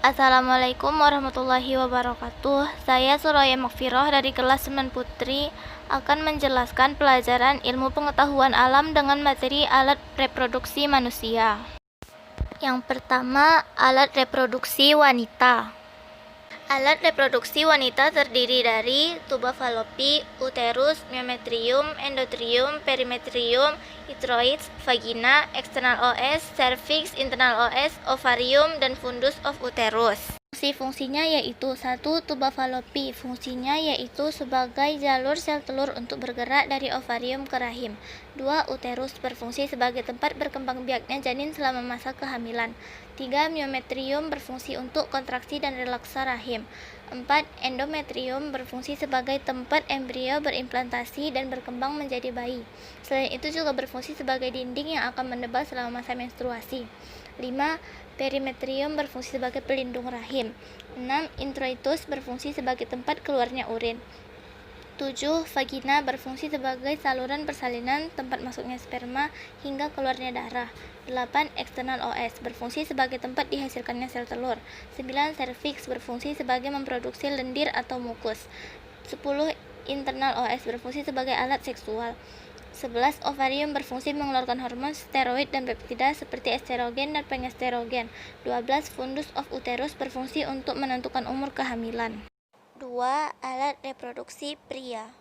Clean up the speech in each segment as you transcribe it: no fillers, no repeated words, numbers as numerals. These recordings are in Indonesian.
Assalamualaikum warahmatullahi wabarakatuh. Saya Suraya Makfiroh dari kelas 9 Putri akan menjelaskan pelajaran ilmu pengetahuan alam dengan materi alat reproduksi manusia. Yang pertama, alat reproduksi wanita. Alat reproduksi wanita terdiri dari tuba falopi, uterus, myometrium, endotrium, perimetrium, utroids, vagina, external os, cervix, internal os, ovarium, dan fundus of uterus. Fungsi-fungsinya yaitu 1. Tuba falopi. Fungsinya yaitu sebagai jalur sel telur untuk bergerak dari ovarium ke rahim. 2. Uterus berfungsi sebagai tempat berkembang biaknya janin selama masa kehamilan. 3. Myometrium berfungsi untuk kontraksi dan relaksa rahim. 4. Endometrium berfungsi sebagai tempat embrio berimplantasi dan berkembang menjadi bayi. Selain itu juga berfungsi sebagai dinding yang akan menebal selama masa menstruasi. 5. Perimetrium berfungsi sebagai pelindung rahim. 6. Introitus berfungsi sebagai tempat keluarnya urin. 7. Vagina berfungsi sebagai saluran persalinan, tempat masuknya sperma hingga keluarnya darah. 8. External os berfungsi sebagai tempat dihasilkannya sel telur. 9. Cervix berfungsi sebagai memproduksi lendir atau mukus. 10. Internal os berfungsi sebagai alat seksual. 11. Ovarium berfungsi mengeluarkan hormon steroid dan peptida seperti estrogen dan progesterogen. 12. Fundus of uterus berfungsi untuk menentukan umur kehamilan. 2. Alat reproduksi pria.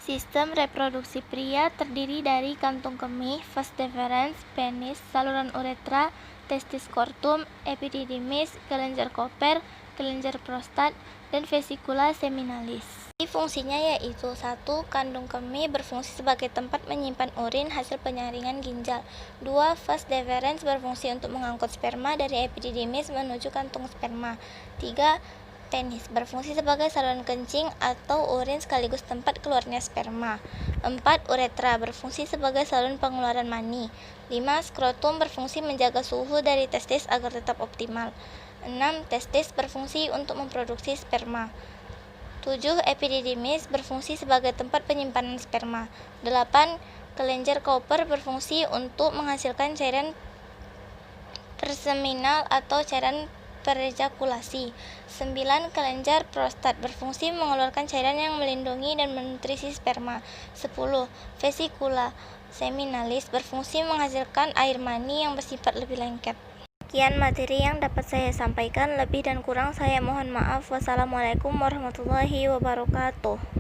Sistem reproduksi pria terdiri dari kantung kemih, vas deferens, penis, saluran uretra, testis scortum, epididymis, kelenjar Cooper, kelenjar prostat, dan vesikula seminalis. Fungsinya yaitu 1. Kandung kemih berfungsi sebagai tempat menyimpan urin hasil penyaringan ginjal. 2. Vas deferens berfungsi untuk mengangkut sperma dari epididymis menuju kantung sperma. 3. Penis berfungsi sebagai saluran kencing atau urin sekaligus tempat keluarnya sperma. 4. Uretra berfungsi sebagai saluran pengeluaran mani. 5. Skrotum berfungsi menjaga suhu dari testis agar tetap optimal. 6. Testis berfungsi untuk memproduksi sperma. 7. Epididymis berfungsi sebagai tempat penyimpanan sperma. 8. Kelenjar Cooper berfungsi untuk menghasilkan cairan perseminal atau cairan perejakulasi. 9. Kelenjar prostat berfungsi mengeluarkan cairan yang melindungi dan menutrisi sperma. 10. Vesikula seminalis berfungsi menghasilkan air mani yang bersifat lebih lengket. Sekian materi yang dapat saya sampaikan, lebih dan kurang saya mohon maaf. Wassalamualaikum warahmatullahi wabarakatuh.